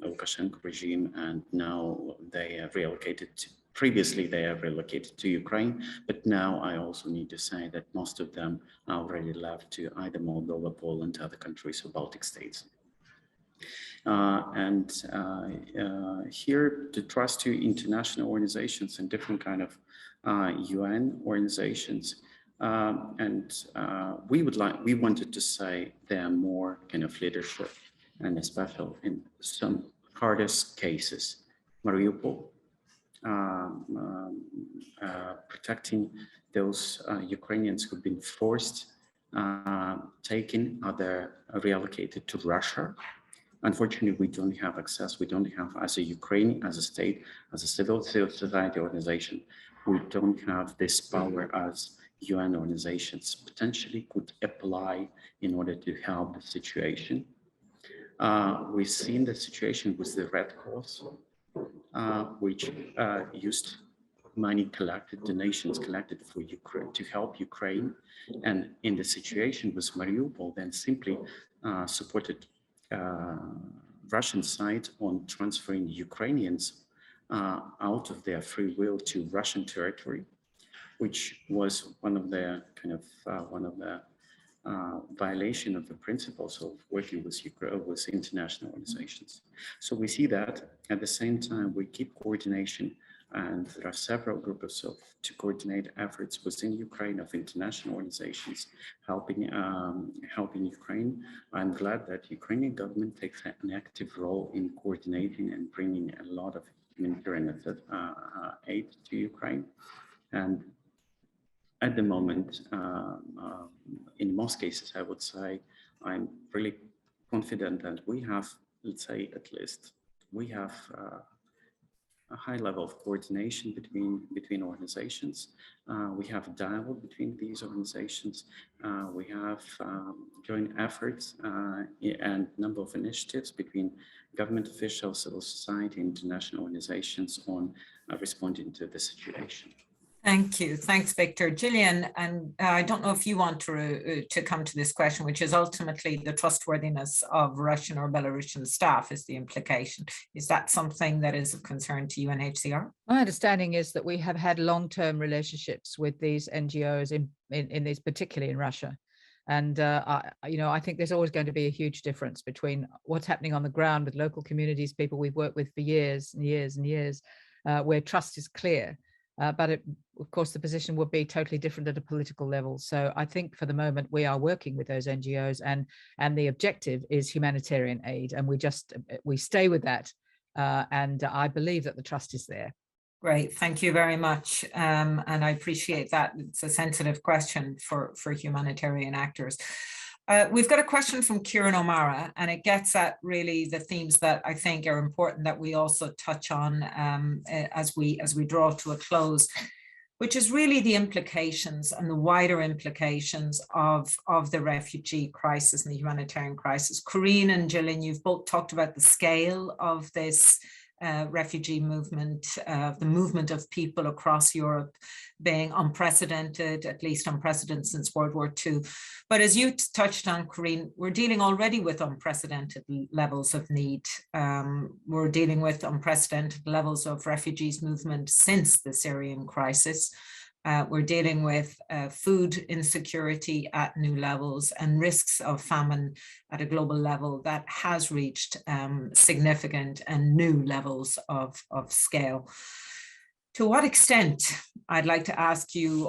Lukashenko regime, and now they are relocated to, previously they are relocated to Ukraine, but now I also need to say that most of them are already left to either Moldova, Poland, other countries or Baltic states. Here to trust to international organizations and different kind of UN organizations. We wanted to say there are more kind of leadership, and especially in some hardest cases, Mariupol, protecting those Ukrainians who've been forced, taken, other reallocated to Russia. Unfortunately, we don't have access. We don't have, as a Ukraine, as a state, as a civil society organization, we don't have this power as UN organizations potentially could apply in order to help the situation. We've seen the situation with the Red Cross, which used money collected, donations collected for Ukraine to help Ukraine, and in the situation with Mariupol, then simply supported Russian side on transferring Ukrainians out of their free will to Russian territory, which was one of the violation of the principles of working with Ukraine, with international organizations. So we see that at the same time we keep coordination, and there are several groups to coordinate efforts within Ukraine of international organizations helping Ukraine. I'm glad that Ukrainian government takes an active role in coordinating and bringing a lot of humanitarian aid to Ukraine. And at the moment, in most cases, I would say I'm really confident that we have, let's say, at least we have a high level of coordination between organizations. We have dialogue between these organizations. We have joint efforts and number of initiatives between government officials, civil society, international organizations on responding to the situation. Thank you. Thanks, Victor. Gillian, and I don't know if you want to come to this question, which is ultimately the trustworthiness of Russian or Belarusian staff is the implication. Is that something that is of concern to UNHCR? My understanding is that we have had long-term relationships with these NGOs in these, particularly in Russia. And, I think there's always going to be a huge difference between what's happening on the ground with local communities, people we've worked with for years and years and years, where trust is clear. But of course, the position would be totally different at a political level. So I think for the moment, we are working with those NGOs and the objective is humanitarian aid. And we stay with that. And I believe that the trust is there. Great, thank you very much. And I appreciate that. It's a sensitive question for humanitarian actors. We've got a question from Kieran O'Mara, and it gets at really the themes that I think are important that we also touch on as we draw to a close, which is really the implications and the wider implications of the refugee crisis and the humanitarian crisis. Corinne and Gillian, you've both talked about the scale of this refugee movement, the movement of people across Europe being unprecedented, at least unprecedented since World War II. But as you touched on, Corinne, we're dealing already with unprecedented levels of need. We're dealing with unprecedented levels of refugees movement since the Syrian crisis. We're dealing with food insecurity at new levels and risks of famine at a global level that has reached significant and new levels of scale. To what extent, I'd like to ask you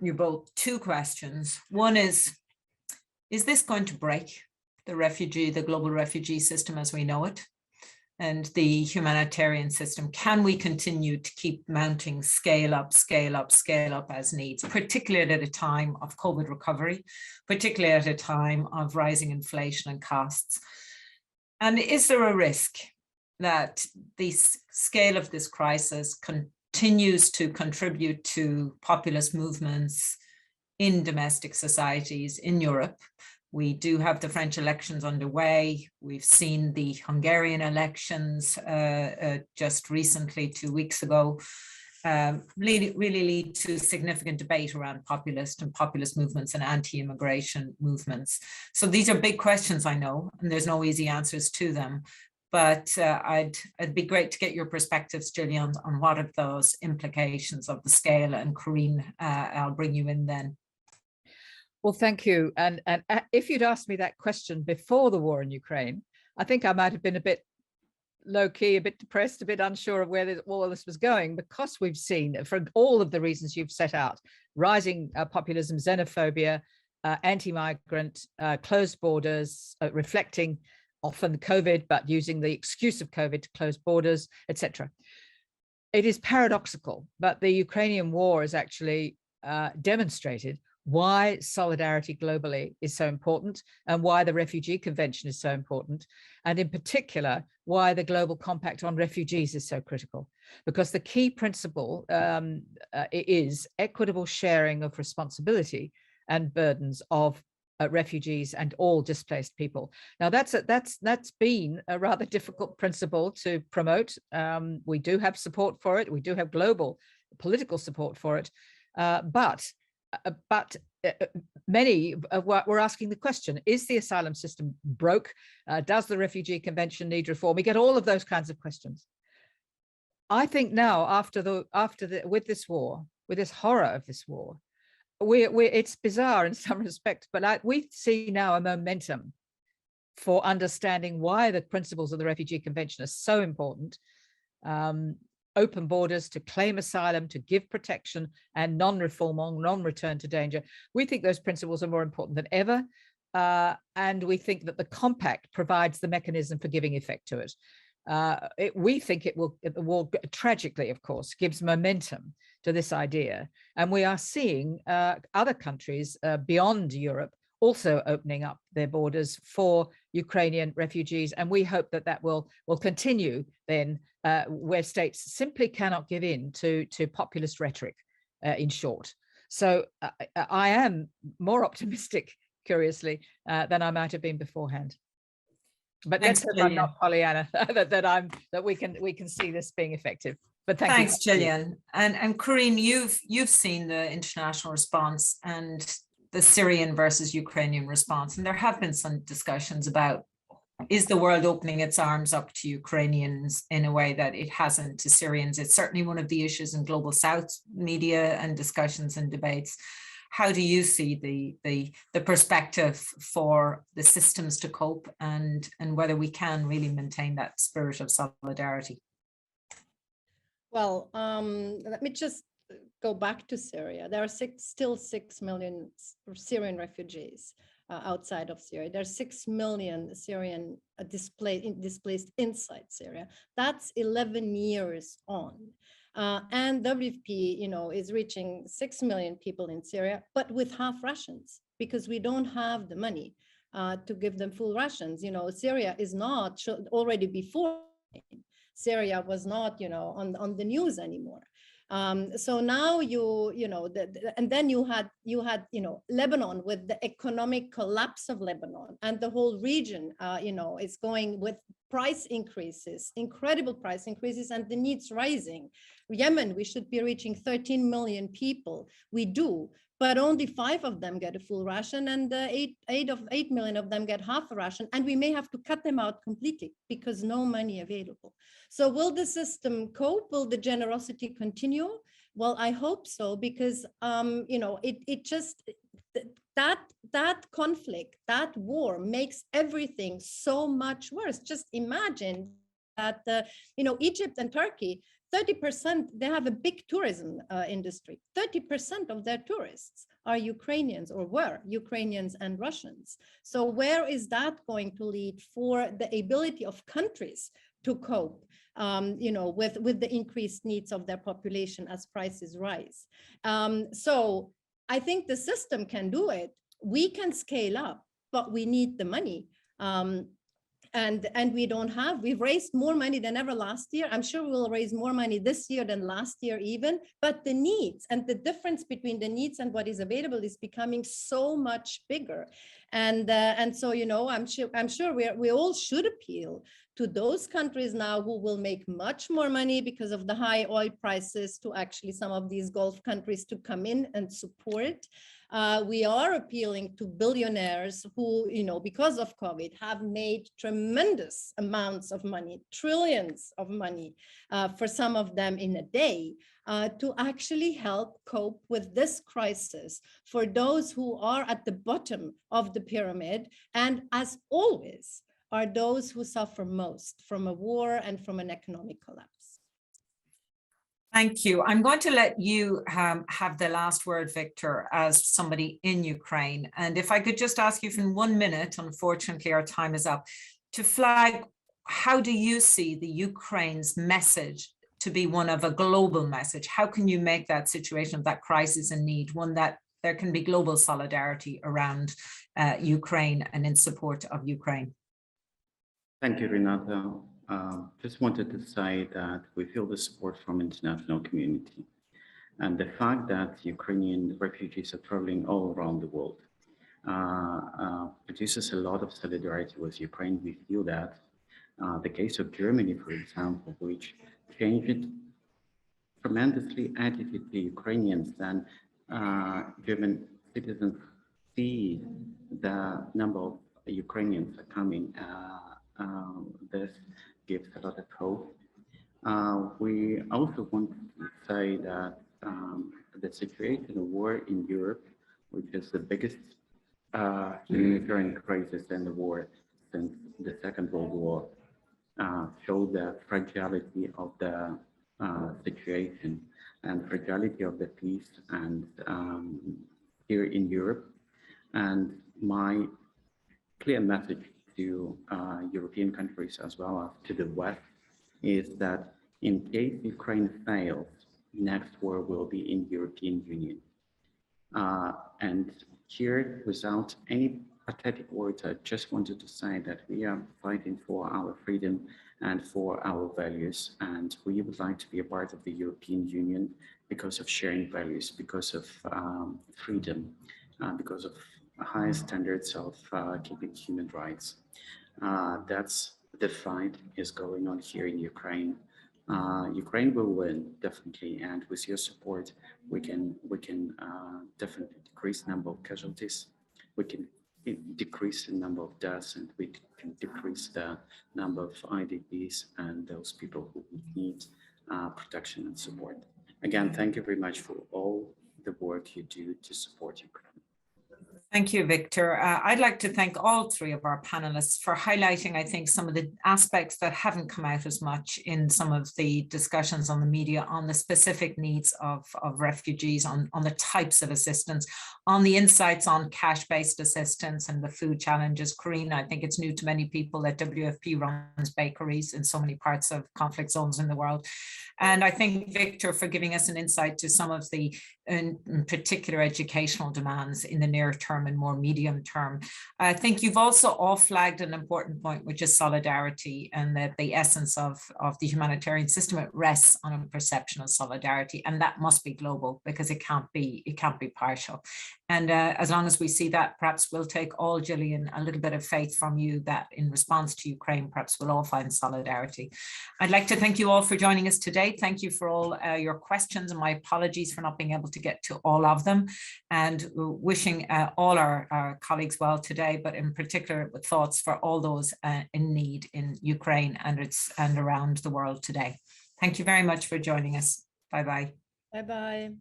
both two questions. One is this going to break the global refugee system as we know it? And the humanitarian system, can we continue to keep mounting scale up as needs, particularly at a time of COVID recovery, particularly at a time of rising inflation and costs? And is there a risk that the scale of this crisis continues to contribute to populist movements in domestic societies in Europe? We do have the French elections underway. We've seen the Hungarian elections just recently, 2 weeks ago, really lead to significant debate around populist movements and anti-immigration movements. So these are big questions, I know, and there's no easy answers to them. But it'd be great to get your perspectives, Gillian, on what are those implications of the scale. And Corinne, I'll bring you in then. Well, thank you. And if you'd asked me that question before the war in Ukraine, I think I might have been a bit low-key, a bit depressed, a bit unsure of where all of this was going, because we've seen, for all of the reasons you've set out, rising populism, xenophobia, anti-migrant, closed borders, reflecting often COVID, but using the excuse of COVID to close borders, etc. It is paradoxical, but the Ukrainian war has actually demonstrated why solidarity globally is so important and why the Refugee Convention is so important. And in particular, why the Global Compact on Refugees is so critical. Because the key principle is equitable sharing of responsibility and burdens of refugees and all displaced people. Now that's been a rather difficult principle to promote. We do have support for it. We do have global political support for it, but many were asking the question: is the asylum system broke? Does the Refugee Convention need reform? We get all of those kinds of questions. I think now, with this war, with this horror of this war, it's bizarre in some respects, but we see now a momentum for understanding why the principles of the Refugee Convention are so important. Open borders, to claim asylum, to give protection, and non-refoulement, non-return to danger. We think those principles are more important than ever. And we think that the compact provides the mechanism for giving effect to it. We think the war, tragically, of course, gives momentum to this idea. And we are seeing other countries beyond Europe also opening up their borders for Ukrainian refugees. And we hope that that will continue then, where states simply cannot give in to populist rhetoric, in short. So I am more optimistic, curiously, than I might have been beforehand. But let's hope I'm not Pollyanna, that we can see this being effective. But thanks, Gillian. And Corinne, you've seen the international response and the Syrian versus Ukrainian response, and there have been some discussions about, is the world opening its arms up to Ukrainians in a way that it hasn't to Syrians? It's certainly one of the issues in Global South media and discussions and debates. How do you see the perspective for the systems to cope, and whether we can really maintain that spirit of solidarity? Well, let me just go back to Syria. There are still 6 million Syrian refugees outside of Syria. There's 6 million Syrian displaced inside Syria. That's 11 years on. And WFP, is reaching 6 million people in Syria, but with half rations, because we don't have the money to give them full rations. Syria is not, already before, Syria was not, on the news anymore. So now and then you had Lebanon, with the economic collapse of Lebanon, and the whole region is going with price increases, incredible price increases, and the needs rising. Yemen, we should be reaching 13 million people. We do, but only 5 of them get a full ration, and 8 million of them get half a ration, and we may have to cut them out completely because no money available. So will the system cope? Will the generosity continue? Well, I hope so, because that conflict, that war makes everything so much worse. Just imagine that Egypt and Turkey, 30%, they have a big tourism industry. 30% of their tourists are Ukrainians, or were Ukrainians and Russians. So where is that going to lead for the ability of countries to cope, with the increased needs of their population as prices rise? So I think the system can do it. We can scale up, but we need the money. And we don't have. We've raised more money than ever last year. I'm sure we'll raise more money this year than last year even, but the needs and the difference between the needs and what is available is becoming so much bigger. And so, I'm sure we all should appeal to those countries now who will make much more money because of the high oil prices, to actually some of these Gulf countries to come in and support. We are appealing to billionaires who, because of COVID, have made tremendous amounts of money, trillions of money, for some of them in a day, to actually help cope with this crisis for those who are at the bottom of the pyramid, and as always, are those who suffer most from a war and from an economic collapse. Thank you. I'm going to let you have the last word, Victor, as somebody in Ukraine. And if I could just ask you for 1 minute, unfortunately our time is up, to flag, how do you see the Ukraine's message to be one of a global message? How can you make that situation of that crisis and need one that there can be global solidarity around Ukraine and in support of Ukraine. Thank you, Renata. Just wanted to say that we feel the support from international community, and the fact that Ukrainian refugees are traveling all around the world produces a lot of solidarity with Ukraine. We feel that the case of Germany, for example, which changed tremendously attitude to Ukrainians, then German citizens see the number of Ukrainians are coming. This gives a lot of hope. We also want to say that the situation of war in Europe, which is the biggest humanitarian crisis in the war since the Second World War, show the fragility of the situation and fragility of the peace and here in Europe. And my clear message to European countries as well as to the West is that in case Ukraine fails, next war will be in European Union. And here, without any pathetic words, I just wanted to say that we are fighting for our freedom and for our values, and we would like to be a part of the European Union because of sharing values, because of freedom, because of high standards of keeping human rights. That's the fight is going on here in Ukraine. Ukraine will win, definitely, and with your support, we can definitely decrease the number of casualties. We can decrease the number of deaths, and we can decrease the number of IDPs and those people who need protection and support. Again, thank you very much for all the work you do to support Ukraine. Thank you, Victor. I'd like to thank all three of our panelists for highlighting, I think, some of the aspects that haven't come out as much in some of the discussions on the media on the specific needs of refugees, on the types of assistance, on the insights on cash-based assistance and the food challenges. Karina, I think it's new to many people that WFP runs bakeries in so many parts of conflict zones in the world. And I think Victor for giving us an insight to some of the in particular educational demands in the near term and more medium term. I think you've also all flagged an important point, which is solidarity, and that the essence of the humanitarian system, it rests on a perception of solidarity, and that must be global because it can't be partial. And as long as we see that, perhaps we'll take all, Gillian, a little bit of faith from you that in response to Ukraine, perhaps we'll all find solidarity. I'd like to thank you all for joining us today. Thank you for all your questions, and my apologies for not being able to get to all of them, and wishing all our colleagues well today, but in particular with thoughts for all those in need in Ukraine and around the world today. Thank you very much for joining us. Bye-bye. Bye-bye.